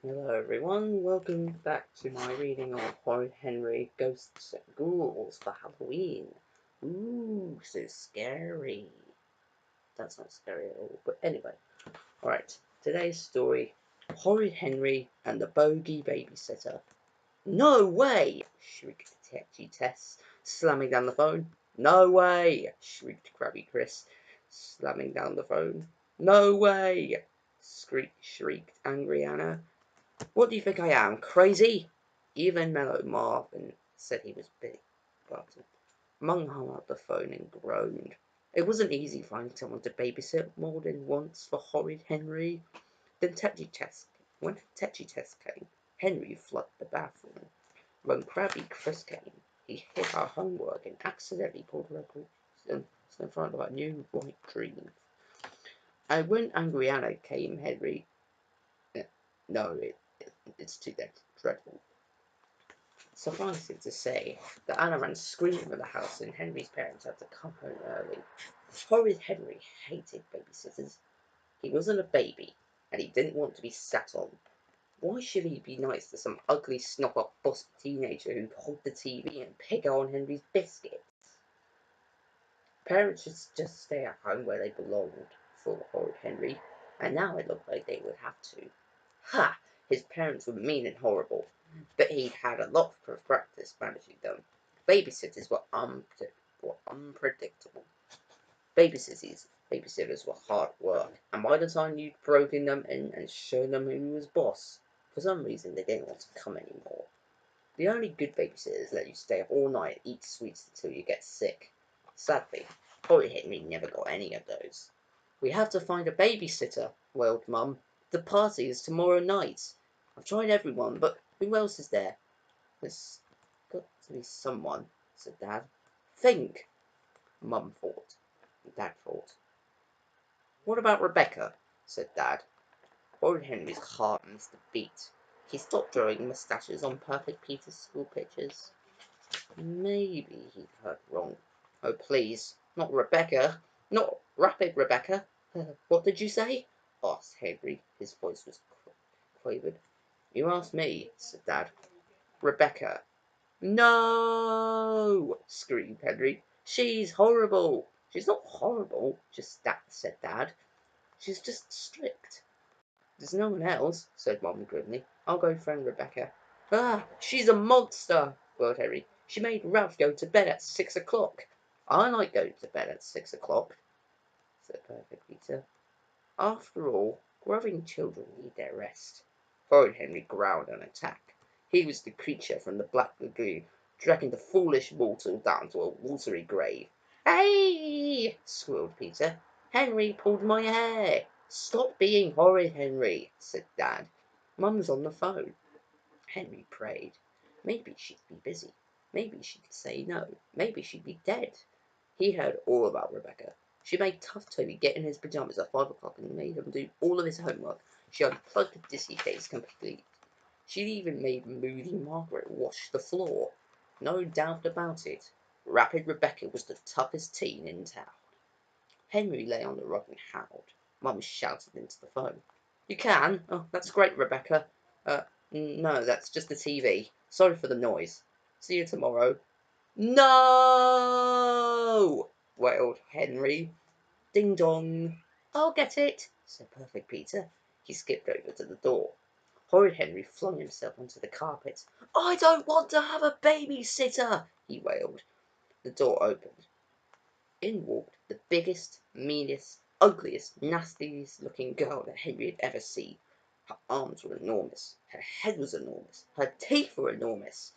Hello everyone, welcome back to my reading of Horrid Henry, Ghosts and Ghouls for Halloween. Ooh, so scary. That's not scary at all, but anyway. Alright, today's story, Horrid Henry and the Bogey Babysitter. No way! Shrieked Tetchy Tess, slamming down the phone. No way! Shrieked Krabby Chris, slamming down the phone. No way! Shrieked Angry Anna. What do you think I am, crazy? Even mellow Marvin said he was big, but Mung hung up the phone and groaned. It wasn't easy finding someone to babysit more than once for Horrid Henry. When Tetchy Test came, Henry flooded the bathroom. When Krabby Chris came, he hid her homework and accidentally pulled her in front of her new white dreams. And when Angry Anna came, Henry... No, it's too dreadful. Suffice it to say that Anna ran screaming from the house and Henry's parents had to come home early. Horrid Henry hated babysitters. He wasn't a baby, and he didn't want to be sat on. Why should he be nice to some ugly, snot-up, bossy teenager who'd hold the TV and pick on Henry's biscuits? Parents should just stay at home where they belonged, thought Horrid Henry, and now it looked like they would have to. Ha! His parents were mean and horrible, but he'd had a lot of practice managing them. Babysitters were unpredictable. Babysitters were hard work, and by the time you'd broken them in and shown them who was boss, for some reason they didn't want to come anymore. The only good babysitters let you stay up all night and eat sweets until you get sick. Sadly, Horrid Henry never got any of those. We have to find a babysitter, wailed Mum. The party is tomorrow night. I've tried everyone, but who else is there? There's got to be someone, said Dad. Think, Mum thought, and Dad thought. What about Rebecca? Said Dad. Horrid Henry's heart missed a beat. He stopped drawing moustaches on Perfect Peter's school pictures. Maybe he'd heard wrong. Oh, please, not Rebecca. Not Rapid Rebecca. What did you say? Asked Henry. His voice was quavered. You asked me, said Dad. Rebecca. No! Screamed Henry. She's horrible. She's not horrible, said Dad. She's just strict. There's no one else, said Mum grimly. I'll go phone Rebecca. Ah, she's a monster, wailed Henry. She made Ralph go to bed at 6 o'clock. I like going to bed at 6 o'clock, said Perfect Peter. After all, growing children need their rest. Horrid Henry growled an attack. He was the creature from the Black Lagoon, dragging the foolish mortal down to a watery grave. Hey! Squealed Peter. Henry pulled my hair. Stop being horrid, Henry, said Dad. Mum's on the phone. Henry prayed. Maybe she'd be busy. Maybe she could say no. Maybe she'd be dead. He heard all about Rebecca. She made Tough Toby get in his pajamas at 5 o'clock and made him do all of his homework. She unplugged the Dizzy case completely. She'd even made Moody Margaret wash the floor. No doubt about it. Rapid Rebecca was the toughest teen in town. Henry lay on the rug and howled. Mum shouted into the phone. You can? Oh, that's great, Rebecca. No, that's just the TV. Sorry for the noise. See you tomorrow. No! Wailed Henry. Ding dong. I'll get it, said Perfect Peter. He skipped over to the door. Horrid Henry flung himself onto the carpet. I don't want to have a babysitter, he wailed. The door opened. In walked the biggest, meanest, ugliest, nastiest looking girl that Henry had ever seen. Her arms were enormous. Her head was enormous. Her teeth were enormous.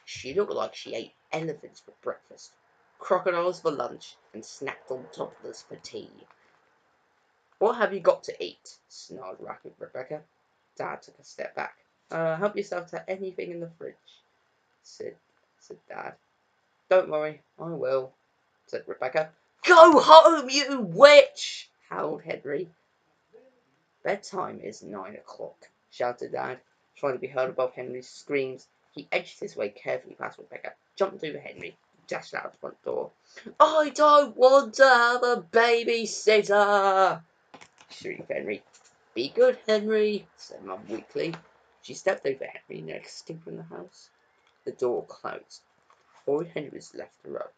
She looked like she ate elephants for breakfast, crocodiles for lunch, and snacked on toddlers for tea. What have you got to eat? Snarled Rapid Rebecca. Dad took a step back. Help yourself to anything in the fridge, said Dad. Don't worry, I will, said Rebecca. Go home, you witch! Howled Henry. Bedtime is 9 o'clock, shouted Dad, trying to be heard above Henry's screams. He edged his way carefully past Rebecca, jumped over Henry, dashed out the front door. I don't want to have a babysitter, shrieked Henry. Be good, Henry, said Mum weakly. She stepped over Henry and escaped from the house. The door closed. Horrid Henry was left alone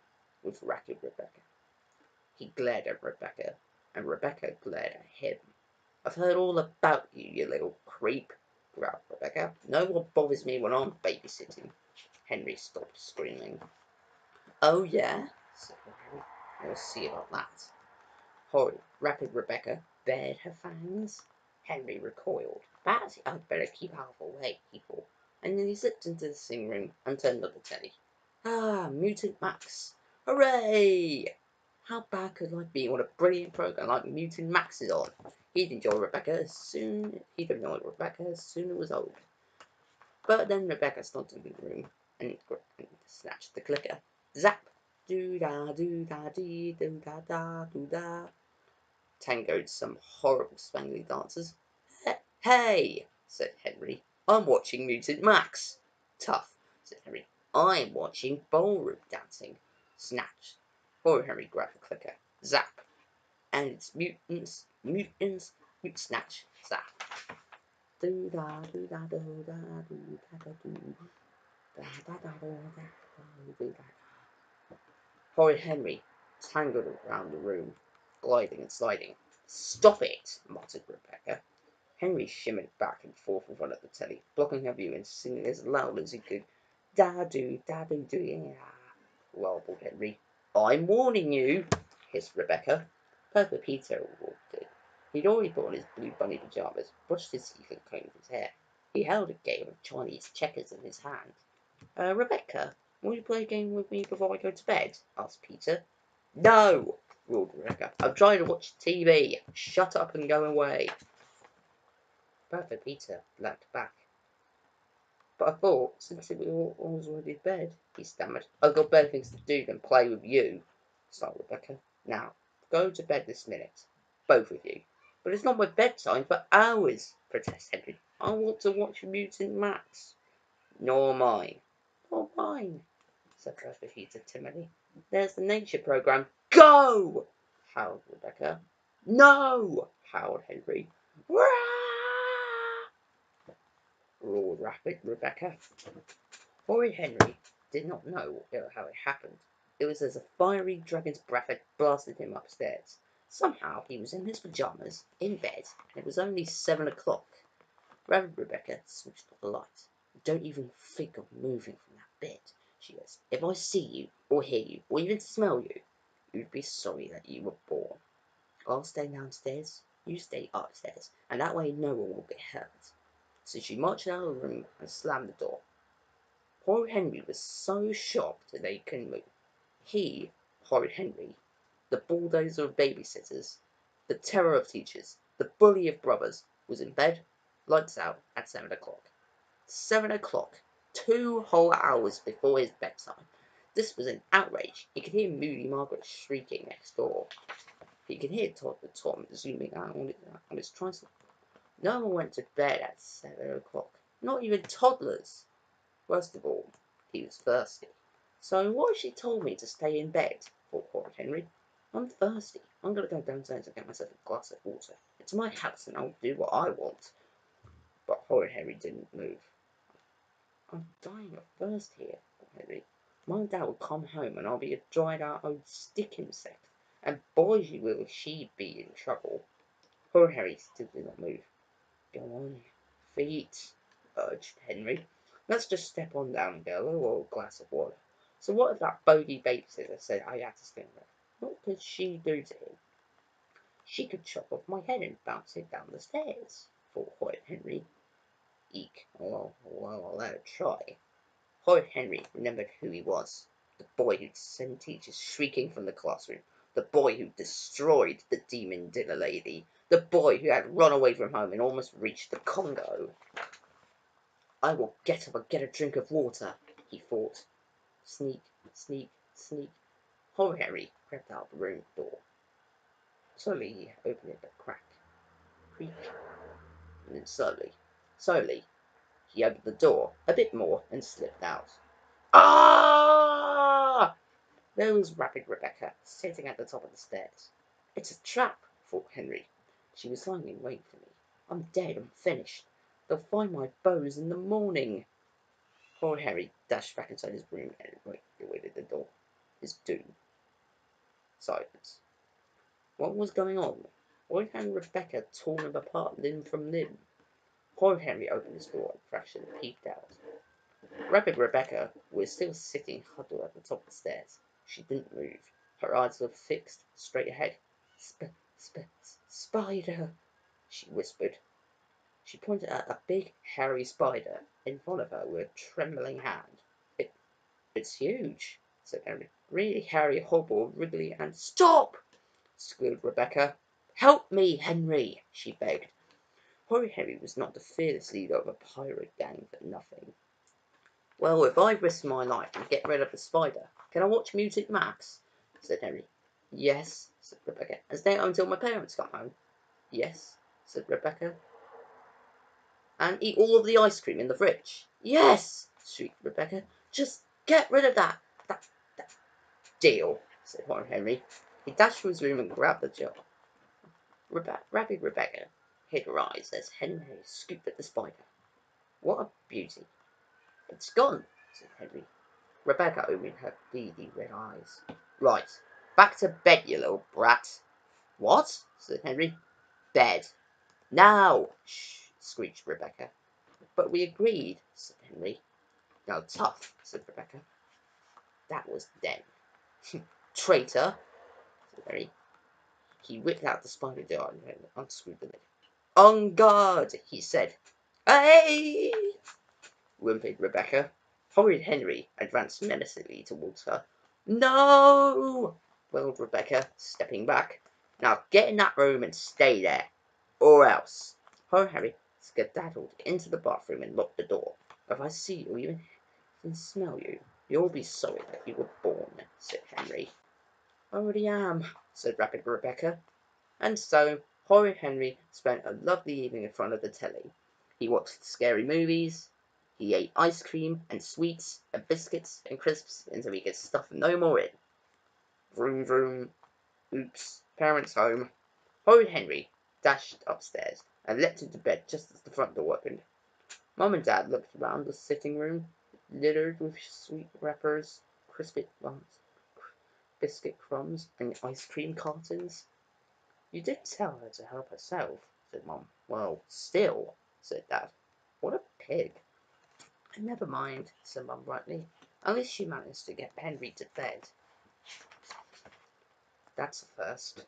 with ragged Rebecca. He glared at Rebecca, and Rebecca glared at him. I've heard all about you, you little creep, growled Rebecca. No one bothers me when I'm babysitting. Henry stopped screaming. Oh, yeah, said Henry. We'll see about that. Horrid, rapid Rebecca bared her fangs. Henry recoiled. Perhaps I'd better keep out of her way, he thought, and then he slipped into the sitting room and turned on the telly. Ah, Mutant Max! Hooray! How bad could life be when a brilliant program like Mutant Max is on? He'd enjoy Rebecca as soon as it was over. But then Rebecca started in the room and snatched the clicker. Zap! Do-da-do-da-dee, do-da-da-do-da. Tangoed some horrible spangly dancers. Hey, said Henry, I'm watching Mutant Max. Tough, said Henry. I'm watching ballroom dancing. Snatch. Poor Henry grabbed the clicker. Zap. And it's mutants, snatch, zap. Do da do da do da do da da do da da da do da. Horrid Henry tangled around the room, gliding and sliding. Stop it, muttered Rebecca. Henry shimmered back and forth in front of the telly, blocking her view and singing as loud as he could. Da-do, da-do-do, yeah, warbled Henry. I'm warning you, hissed Rebecca. Purple Peter walked in. He'd already put on his blue bunny pyjamas, brushed his teeth and combed his hair. He held a game of Chinese checkers in his hand. Rebecca, will you play a game with me before I go to bed? Asked Peter. No, roared Rebecca. I'm trying to watch TV. Shut up and go away. Bertha Peter leapt back. But I thought, since we were all already in bed, he stammered. I've got better things to do than play with you, snarled Rebecca. Now, go to bed this minute, both of you. But it's not my bedtime for hours, protested Henry. I want to watch Mutant Max. Nor mine. Nor mine, said Bertha Peter timidly. There's the nature program. Go! howled Rebecca. No! howled Henry. Rah! roared rapid Rebecca. Horrid Henry did not know how it happened. It was as a fiery dragon's breath had blasted him upstairs. Somehow he was in his pyjamas, in bed, and it was only 7 o'clock. Rapid Rebecca switched off the light. Don't even think of moving from that bed, she goes. If I see you, or hear you, or even smell you, you'd be sorry that you were born. I'll stay downstairs, you stay upstairs, and that way no one will get hurt. So she marched out of the room and slammed the door. Poor Henry was so shocked that he couldn't move. He, Horrid Henry, the bulldozer of babysitters, the terror of teachers, the bully of brothers, was in bed, lights out, at 7 o'clock. 7 o'clock, 2 whole hours before his bedtime. This was an outrage. He could hear Moody Margaret shrieking next door. He could hear Toddler Tom zooming out on his tricycle. No one went to bed at 7 o'clock, not even toddlers. Worst of all, he was thirsty. So what if she told me to stay in bed? Thought Horrid Henry. I'm thirsty. I'm going to go downstairs and get myself a glass of water. It's my house and I'll do what I want. But Horrid Henry didn't move. I'm dying of thirst here, thought Henry. Mum and Dad will come home and I'll be a dried out old stick insect. And boy will she be in trouble. Horrid Henry still did not move. Go on, feet, urged Henry. Let's just step on down and get a little old glass of water. So what if that Bogey Babysister said I had to stay there? What could she do to him? She could chop off my head and bounce it down the stairs, thought Horrid Henry. Eek, well, I'll let her try. Horrid Henry remembered who he was. The boy who'd sent teachers shrieking from the classroom. The boy who destroyed the demon dinner lady. The boy who had run away from home and almost reached the Congo. I will get up and get a drink of water, he thought. Sneak, sneak, sneak. Horrid Henry crept out the room door. Slowly he opened it a crack. Creak. And then slowly, he opened the door a bit more and slipped out. Ah! There was rapid Rebecca, sitting at the top of the stairs. It's a trap, thought Henry. She was lying in wait for me. I'm dead. I'm finished. They'll find my bones in the morning. Poor Harry dashed back inside his room and waited at the door. His doom. Silence. What was going on? Why had Rebecca torn him apart limb from limb? Poor Henry opened his door and crashed and peeped out. Rapid Rebecca was still sitting huddled at the top of the stairs. She didn't move. Her eyes were fixed straight ahead. Spider, she whispered. She pointed at a big, hairy spider in front of her with a trembling hand. It's huge, said Henry. Really hairy, horrible, wriggly, and stop! Squealed Rebecca. Help me, Henry, she begged. Horrid Henry was not the fearless leader of a pirate gang for nothing. Well, if I risk my life and get rid of the spider, can I watch Music Max? Said Henry. Yes, said Rebecca. And stay home until my parents come home. Yes, said Rebecca. And eat all of the ice cream in the fridge. Yes, shrieked Rebecca. Just get rid of that. That deal, said Horrid Henry. He dashed to his room and grabbed the jar. Rapid Rebecca hid her eyes as Henry scooped at the spider. What a beauty. It's gone, said Henry. Rebecca opened her beady red eyes. Right, back to bed, you little brat. What? Said Henry. Bed. Now! Shh, screeched Rebecca. But we agreed, said Henry. Now tough, said Rebecca. That was then. Traitor, said Henry. He whipped out the spider jar and unscrewed the lid. On guard, he said. Hey! Whimpered Rebecca. Horrid Henry advanced menacingly towards her. No! Wailed Rebecca, stepping back. Now get in that room and stay there. Or else. Horrid Henry skedaddled into the bathroom and locked the door. If I see you, even smell you, you'll be sorry that you were born, said Henry. I already am, said Rapid Rebecca. And so, Horrid Henry spent a lovely evening in front of the telly. He watched scary movies, he ate ice cream and sweets and biscuits and crisps until he could stuff no more in. Vroom vroom, oops, parents home. Horrid Henry dashed upstairs and leapt into bed just as the front door opened. Mum and Dad looked round the sitting room, littered with sweet wrappers, biscuit crumbs, and ice cream cartons. You did tell her to help herself, said Mum. Well, still, said Dad. What a pig. Never mind, said Mum brightly. At least she managed to get Henry to bed. That's a first.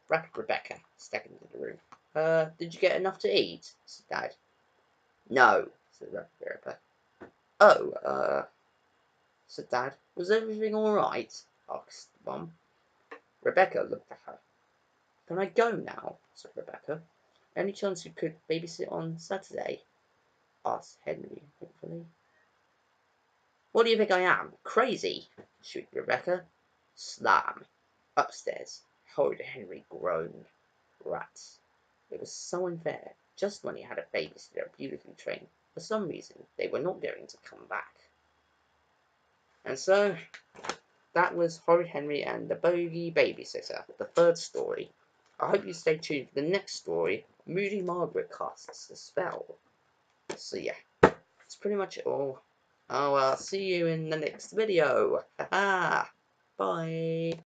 Rapid Rebecca stepped into the room. Did you get enough to eat? Said Dad. No, said Rapid Rebecca. Oh, said Dad. Was everything all right? Asked Mum. Rebecca looked at her. Can I go now? Said Rebecca. Any chance you could babysit on Saturday? Asked Henry hopefully. What do you think I am? Crazy? Shrieked Rebecca. Slam. Upstairs, Horrid Henry groaned. Rats. It was so unfair. Just when he had a babysitter beautifully trained, for some reason they were not going to come back. And so, that was Horrid Henry and the Bogey Babysitter, the third story. I hope you stay tuned for the next story, Moody Margaret Casts a Spell. So yeah, that's pretty much it all. I'll see you in the next video. Haha. Bye.